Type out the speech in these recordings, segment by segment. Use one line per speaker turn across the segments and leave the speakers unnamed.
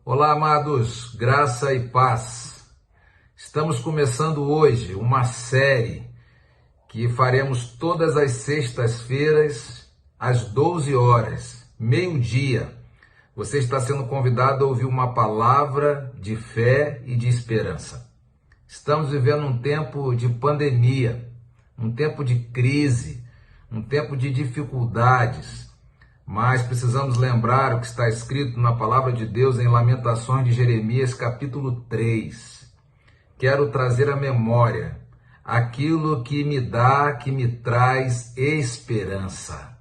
Olá, amados, graça e paz. Estamos começando hoje uma série que faremos todas as sextas-feiras, às 12 horas, meio-dia. Você está sendo convidado a ouvir uma palavra de fé e de esperança. Estamos vivendo um tempo de pandemia, um tempo de crise, um tempo de dificuldades. Mas precisamos lembrar o que está escrito na palavra de Deus em Lamentações de Jeremias, capítulo 3. Quero trazer à memória aquilo que me traz esperança.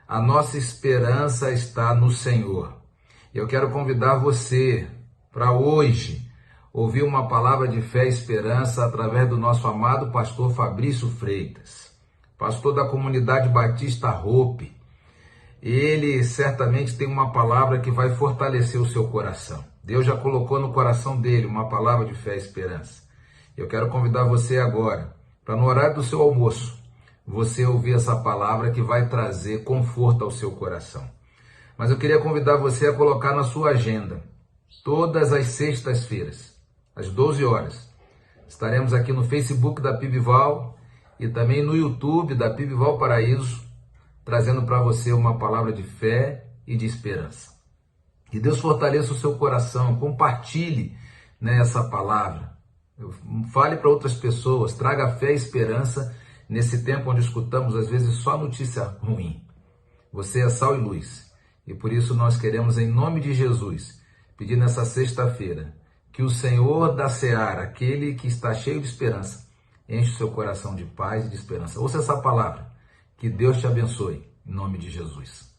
A nossa esperança está no Senhor. Eu quero convidar você para hoje ouvir uma palavra de fé e esperança através do nosso amado pastor Fabrício Freitas, pastor da comunidade Batista Hope. Ele certamente tem uma palavra que vai fortalecer o seu coração. Deus já colocou no coração dele uma palavra de fé e esperança. Eu quero convidar você agora, para no horário do seu almoço, você ouvir essa palavra que vai trazer conforto ao seu coração. Mas eu queria convidar você a colocar na sua agenda, todas as sextas-feiras, às 12 horas. Estaremos aqui no Facebook da PIBval e também no YouTube da PIBval Paraíso, trazendo para você uma palavra de fé e de esperança. Que Deus fortaleça o seu coração, compartilhe essa palavra. Fale para outras pessoas, traga fé e esperança nesse tempo onde escutamos às vezes só notícia ruim. Você é sal e luz, e por isso nós queremos, em nome de Jesus, pedir nessa sexta-feira que o Senhor da Seara, aquele que está cheio de esperança, enche o seu coração de paz e de esperança. Ouça essa palavra. Que Deus te abençoe, em nome de Jesus.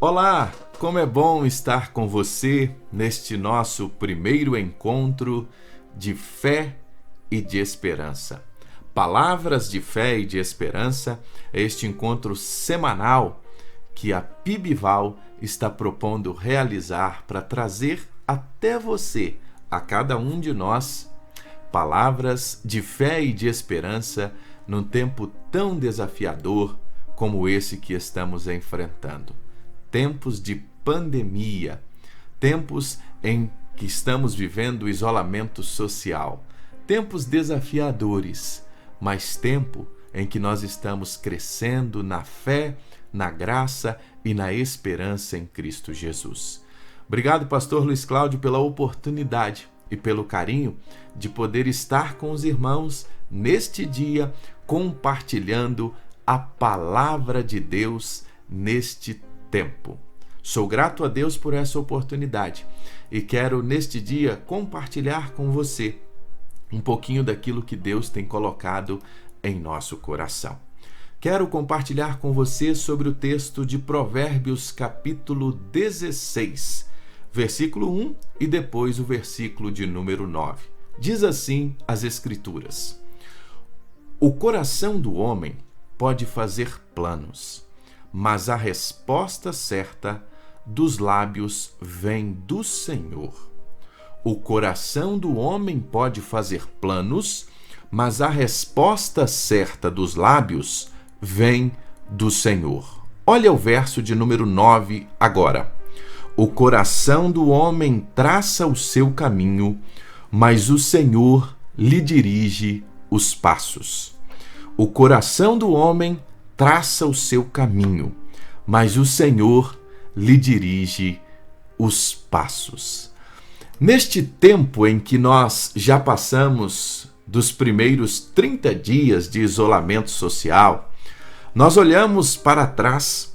Olá, como é bom estar com você neste nosso primeiro encontro de fé e de esperança. Palavras de fé e de esperança é este encontro semanal que a PIBval está propondo realizar para trazer até você, a cada um de nós, palavras de fé e de esperança num tempo tão desafiador como esse que estamos enfrentando. Tempos de pandemia, tempos em que estamos vivendo isolamento social, tempos desafiadores, mas tempo em que nós estamos crescendo na fé, na graça e na esperança em Cristo Jesus. Obrigado, pastor Luiz Cláudio, pela oportunidade e pelo carinho de poder estar com os irmãos neste dia, compartilhando a palavra de Deus neste tempo. Sou grato a Deus por essa oportunidade e quero neste dia compartilhar com você um pouquinho daquilo que Deus tem colocado em nosso coração. Quero compartilhar com você sobre o texto de Provérbios, capítulo 16, versículo 1 e depois o versículo de número 9. Diz assim as Escrituras: O coração do homem pode fazer planos, mas a resposta certa dos lábios vem do Senhor. O coração do homem pode fazer planos, mas a resposta certa dos lábios vem do Senhor. Olha o verso de número 9 agora. O coração do homem traça o seu caminho, mas o Senhor lhe dirige os passos. O coração do homem traça o seu caminho, mas o Senhor lhe dirige os passos. Neste tempo em que nós já passamos dos primeiros 30 dias de isolamento social, nós olhamos para trás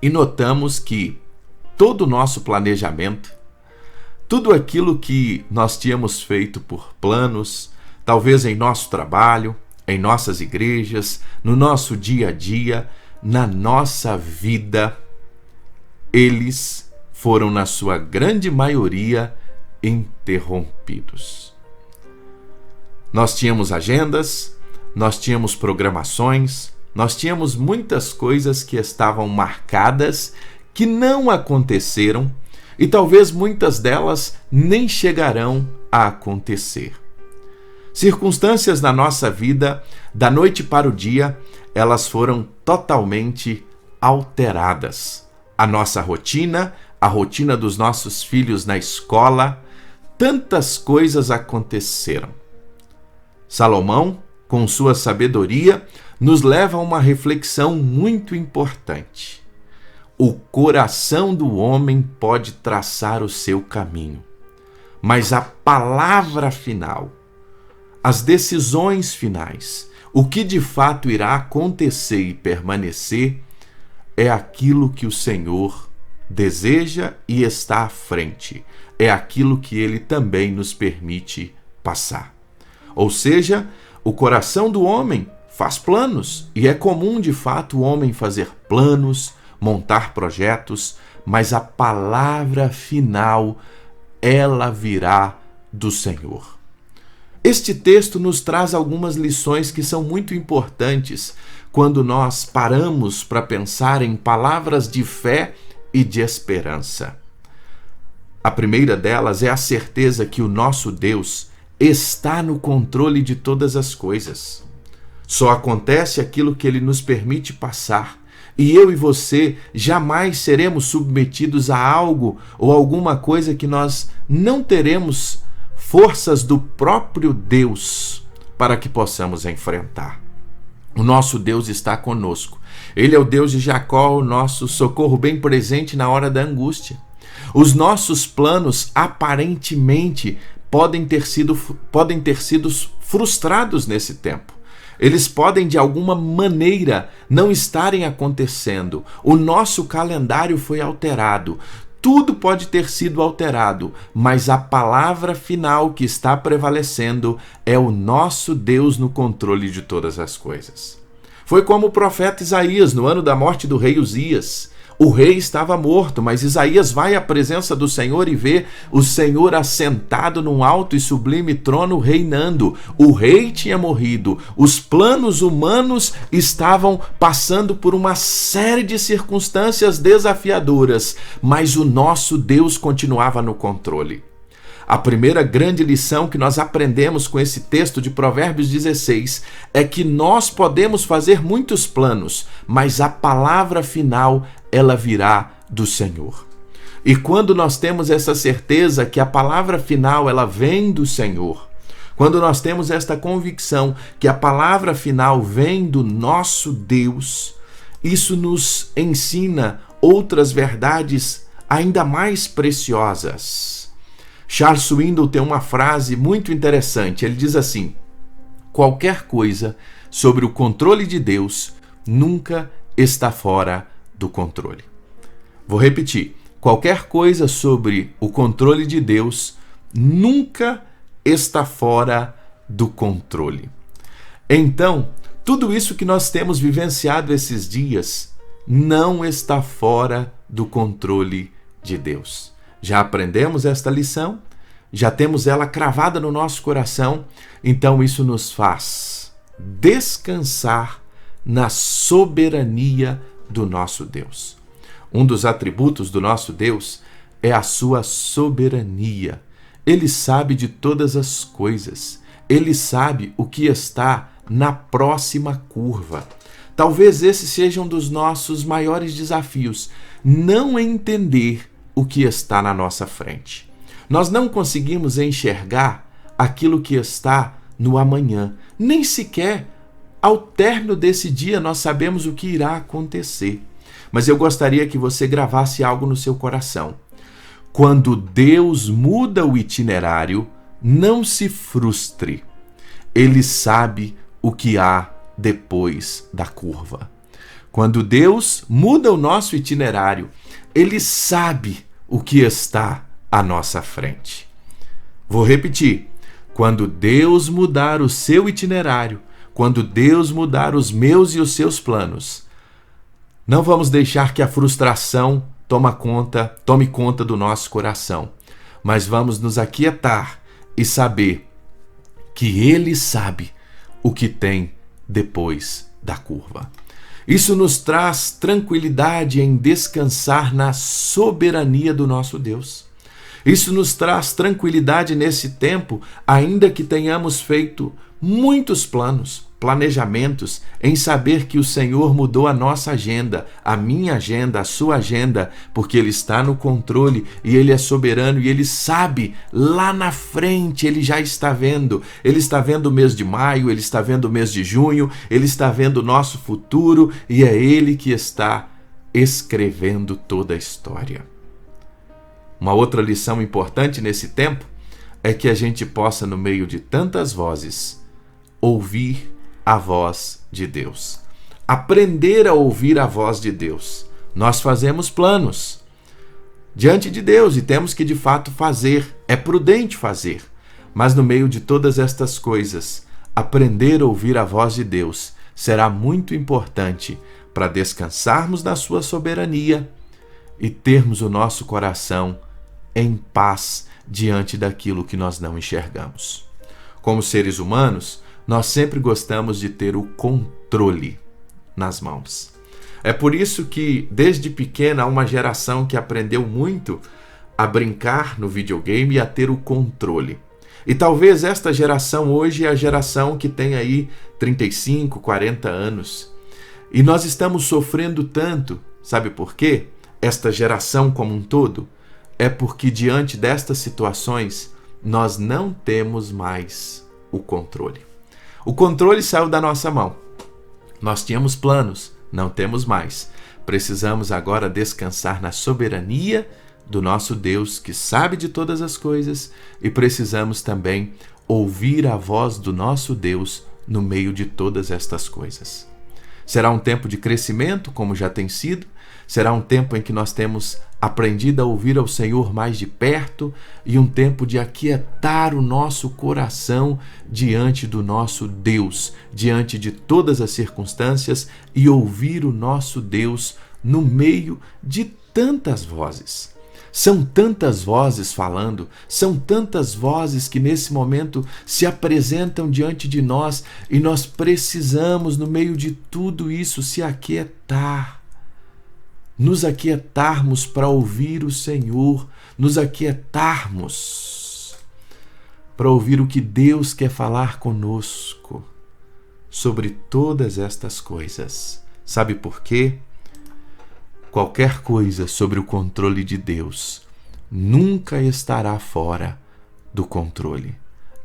e notamos que todo o nosso planejamento, tudo aquilo que nós tínhamos feito por planos, talvez em nosso trabalho, em nossas igrejas, no nosso dia a dia, na nossa vida, eles foram, na sua grande maioria, interrompidos. Nós tínhamos agendas, nós tínhamos programações, nós tínhamos muitas coisas que estavam marcadas, que não aconteceram, e talvez muitas delas nem chegarão a acontecer. Circunstâncias na nossa vida, da noite para o dia, elas foram totalmente alteradas. A nossa rotina, a rotina dos nossos filhos na escola, tantas coisas aconteceram. Salomão, com sua sabedoria, nos leva a uma reflexão muito importante. O coração do homem pode traçar o seu caminho, mas a palavra final, as decisões finais, o que de fato irá acontecer e permanecer, é aquilo que o Senhor deseja e está à frente. É aquilo que Ele também nos permite passar. Ou seja, o coração do homem faz planos, e é comum de fato o homem fazer planos, montar projetos, mas a palavra final, ela virá do Senhor. Este texto nos traz algumas lições que são muito importantes quando nós paramos para pensar em palavras de fé e de esperança. A primeira delas é a certeza que o nosso Deus está no controle de todas as coisas. Só acontece aquilo que Ele nos permite passar, e eu e você jamais seremos submetidos a algo ou alguma coisa que nós não teremos forças do próprio Deus para que possamos enfrentar. O nosso Deus está conosco. Ele é o Deus de Jacó, o nosso socorro bem presente na hora da angústia. Os nossos planos aparentemente podem ter sido frustrados nesse tempo. Eles podem de alguma maneira não estarem acontecendo. O nosso calendário foi alterado. Tudo pode ter sido alterado, mas a palavra final que está prevalecendo é o nosso Deus no controle de todas as coisas. Foi como o profeta Isaías no ano da morte do rei Uzias. O rei estava morto, mas Isaías vai à presença do Senhor e vê o Senhor assentado num alto e sublime trono reinando. O rei tinha morrido, os planos humanos estavam passando por uma série de circunstâncias desafiadoras, mas o nosso Deus continuava no controle. A primeira grande lição que nós aprendemos com esse texto de Provérbios 16 é que nós podemos fazer muitos planos, mas a palavra final, ela virá do Senhor. E quando nós temos essa certeza que a palavra final, ela vem do Senhor, quando nós temos esta convicção que a palavra final vem do nosso Deus, isso nos ensina outras verdades ainda mais preciosas. Charles Swindoll tem uma frase muito interessante. Ele diz assim: qualquer coisa sobre o controle de Deus nunca está fora do controle. Vou repetir. Qualquer coisa sobre o controle de Deus nunca está fora do controle. Então, tudo isso que nós temos vivenciado esses dias não está fora do controle de Deus. Já aprendemos esta lição, já temos ela cravada no nosso coração, então isso nos faz descansar na soberania do nosso Deus. Um dos atributos do nosso Deus é a sua soberania. Ele sabe de todas as coisas, ele sabe o que está na próxima curva. Talvez esse seja um dos nossos maiores desafios, não entender o que está na nossa frente. Nós não conseguimos enxergar aquilo que está no amanhã. Nem sequer ao término desse dia nós sabemos o que irá acontecer. Mas eu gostaria que você gravasse algo no seu coração. Quando Deus muda o itinerário, não se frustre. Ele sabe o que há depois da curva. Quando Deus muda o nosso itinerário, Ele sabe o que está à nossa frente. Vou repetir. Quando Deus mudar o seu itinerário, quando Deus mudar os meus e os seus planos, não vamos deixar que a frustração tome conta do nosso coração, mas vamos nos aquietar e saber que Ele sabe o que tem depois da curva. Isso nos traz tranquilidade em descansar na soberania do nosso Deus. Isso nos traz tranquilidade nesse tempo, ainda que tenhamos feito muitos planejamentos, em saber que o Senhor mudou a nossa agenda, a minha agenda, a sua agenda, porque Ele está no controle e Ele é soberano e Ele sabe lá na frente, Ele já está vendo. Ele está vendo o mês de maio, Ele está vendo o mês de junho, Ele está vendo o nosso futuro e é Ele que está escrevendo toda a história. Uma outra lição importante nesse tempo é que a gente possa, no meio de tantas vozes, ouvir a voz de Deus. Aprender a ouvir a voz de Deus. Nós fazemos planos diante de Deus e temos que de fato fazer. É prudente fazer. Mas no meio de todas estas coisas, aprender a ouvir a voz de Deus será muito importante para descansarmos na sua soberania e termos o nosso coração em paz diante daquilo que nós não enxergamos. Como seres humanos, nós sempre gostamos de ter o controle nas mãos. É por isso que, desde pequena, há uma geração que aprendeu muito a brincar no videogame e a ter o controle. E talvez esta geração hoje é a geração que tem aí 35, 40 anos. E nós estamos sofrendo tanto, sabe por quê? Esta geração como um todo, é porque diante destas situações nós não temos mais o controle. O controle saiu da nossa mão. Nós tínhamos planos, não temos mais. Precisamos agora descansar na soberania do nosso Deus, que sabe de todas as coisas, e precisamos também ouvir a voz do nosso Deus no meio de todas estas coisas. Será um tempo de crescimento, como já tem sido. Será um tempo em que nós temos aprendido a ouvir ao Senhor mais de perto e um tempo de aquietar o nosso coração diante do nosso Deus, diante de todas as circunstâncias e ouvir o nosso Deus no meio de tantas vozes. São tantas vozes falando, são tantas vozes que nesse momento se apresentam diante de nós e nós precisamos, no meio de tudo isso, se aquietar. Nos aquietarmos para ouvir o Senhor, nos aquietarmos para ouvir o que Deus quer falar conosco sobre todas estas coisas. Sabe por quê? Qualquer coisa sobre o controle de Deus nunca estará fora do controle.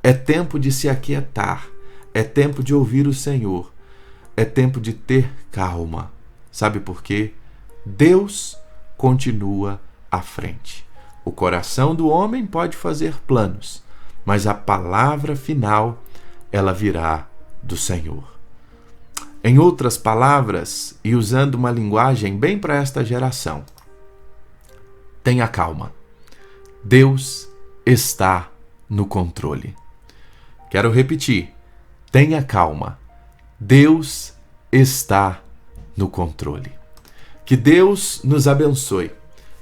É tempo de se aquietar, é tempo de ouvir o Senhor, é tempo de ter calma. Sabe por quê? Deus continua à frente. O coração do homem pode fazer planos, mas a palavra final, ela virá do Senhor. Em outras palavras, e usando uma linguagem bem para esta geração, tenha calma. Deus está no controle. Quero repetir, tenha calma. Deus está no controle. Que Deus nos abençoe,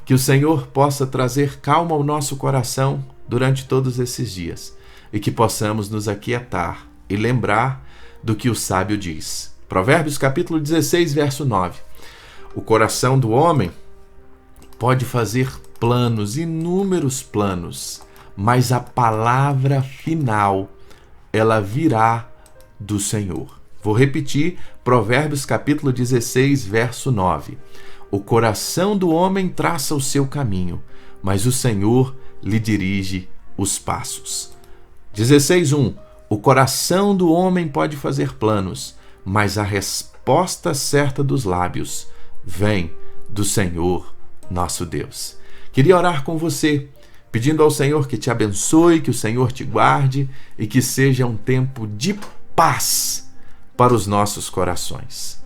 que o Senhor possa trazer calma ao nosso coração durante todos esses dias e que possamos nos aquietar e lembrar do que o sábio diz. Provérbios capítulo 16, verso 9. O coração do homem pode fazer planos, inúmeros planos, mas a palavra final, ela virá do Senhor. Vou repetir, Provérbios capítulo 16, verso 9. O coração do homem traça o seu caminho, mas o Senhor lhe dirige os passos. 16:1. O coração do homem pode fazer planos, mas a resposta certa dos lábios vem do Senhor nosso Deus. Queria orar com você, pedindo ao Senhor que te abençoe, que o Senhor te guarde e que seja um tempo de paz para os nossos corações.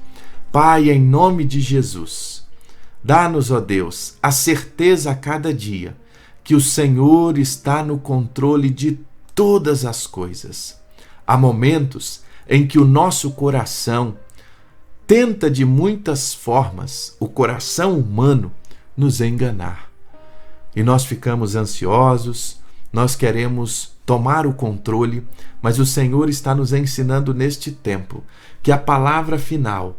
Pai, em nome de Jesus, dá-nos, ó Deus, a certeza a cada dia que o Senhor está no controle de todas as coisas. Há momentos em que o nosso coração tenta de muitas formas, o coração humano, nos enganar. E nós ficamos ansiosos, nós queremos tomar o controle, mas o Senhor está nos ensinando neste tempo que a palavra final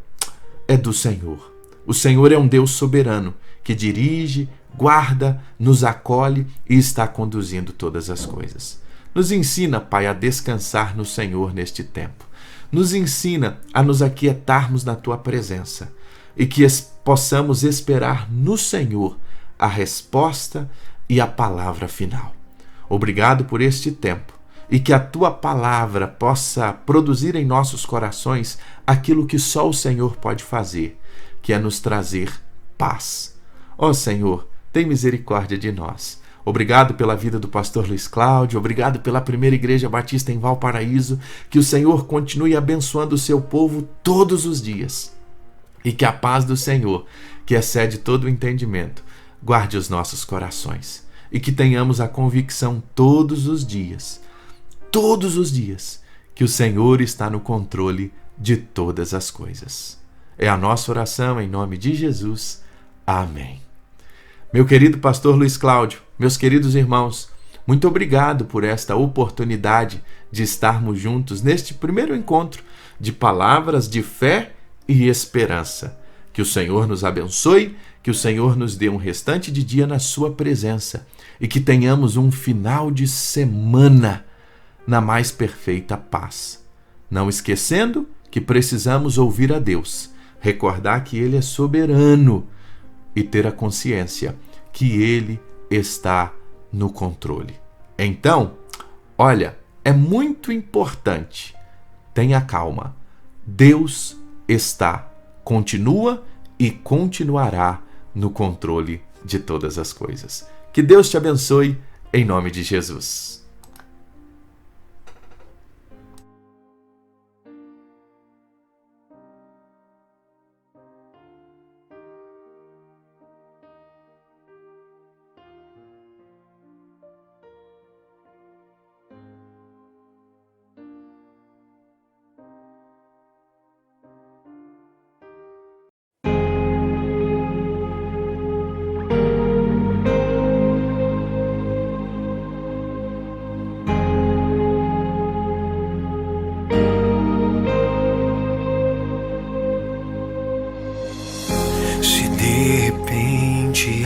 é do Senhor. O Senhor é um Deus soberano que dirige, guarda, nos acolhe e está conduzindo todas as coisas. Nos ensina, Pai, a descansar no Senhor neste tempo. Nos ensina a nos aquietarmos na Tua presença e que possamos esperar no Senhor a resposta e a palavra final. Obrigado por este tempo e que a Tua palavra possa produzir em nossos corações aquilo que só o Senhor pode fazer, que é nos trazer paz. Ó Senhor, tem misericórdia de nós. Obrigado pela vida do pastor Luiz Cláudio, obrigado pela Primeira Igreja Batista em Valparaíso, que o Senhor continue abençoando o seu povo todos os dias. E que a paz do Senhor, que excede todo o entendimento, guarde os nossos corações. E que tenhamos a convicção todos os dias, que o Senhor está no controle de todas as coisas. É a nossa oração em nome de Jesus. Amém. Meu querido pastor Luiz Cláudio, meus queridos irmãos, muito obrigado por esta oportunidade de estarmos juntos neste primeiro encontro de palavras de fé e esperança. Que o Senhor nos abençoe, que o Senhor nos dê um restante de dia na sua presença e que tenhamos um final de semana na mais perfeita paz. Não esquecendo que precisamos ouvir a Deus, recordar que Ele é soberano e ter a consciência que Ele está no controle. Então, olha, é muito importante. Tenha calma. Deus continua e continuará no controle de todas as coisas. Que Deus te abençoe em nome de Jesus.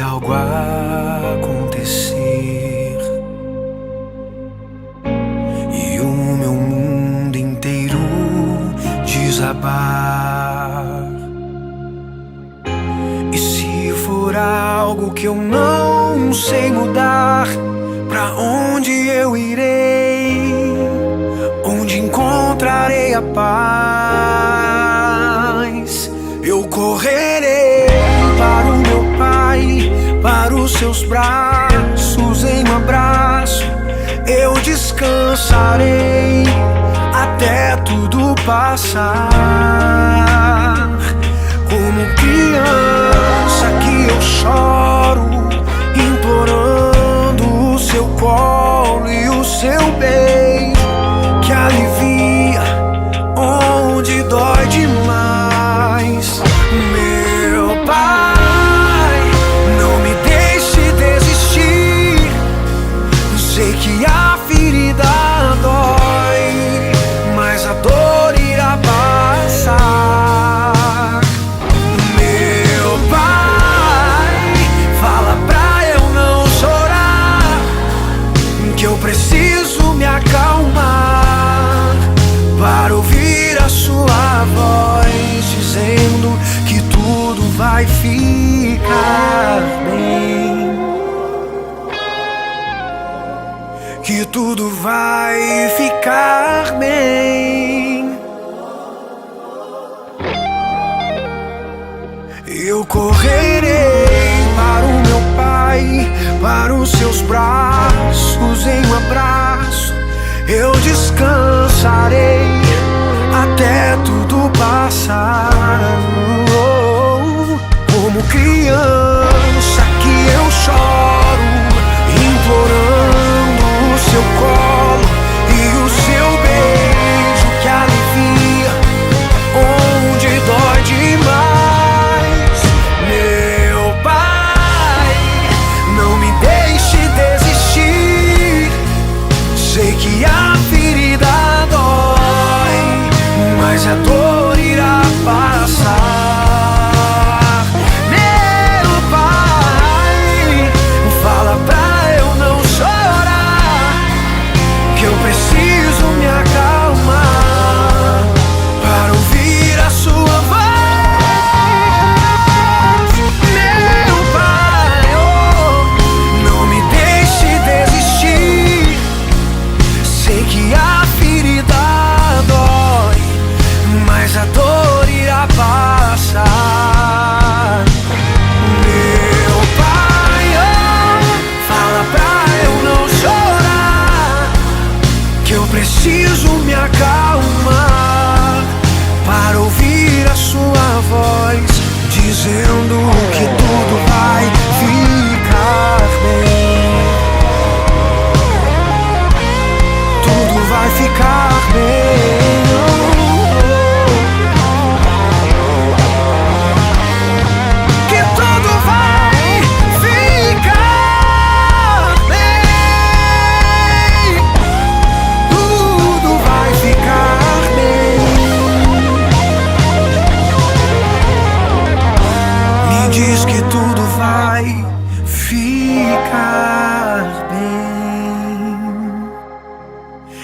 Algo acontecer e o meu mundo inteiro desabar. E se for algo que eu não sei mudar, pra onde eu irei? Onde encontrarei a paz? Eu correrei para o meu Pai, para os seus braços, em um abraço eu descansarei até tudo passar. Como criança que eu choro, implorando o seu colo e o seu beijo, que alivia onde dói demais. Meu Pai, não me deixe desistir. Sei que a ferida dói, mas a dor irá passar. Meu Pai, fala pra eu não chorar, que eu preciso me acalmar para ouvir a sua voz dizendo que tudo vai ficar bem, que tudo vai ficar bem. Eu correrei para o meu Pai, para os seus braços, em um abraço eu descansarei até tudo passar. Como criança que eu choro, implorando o seu colo e o seu beijo, que alivia onde dói demais. Meu Pai, não me deixe desistir. Sei que a ferida dói, mas a dor irá passar. Meu Pai,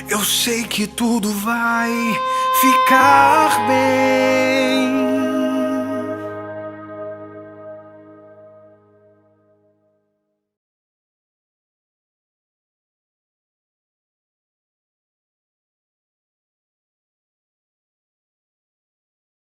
eu sei que tudo vai ficar bem.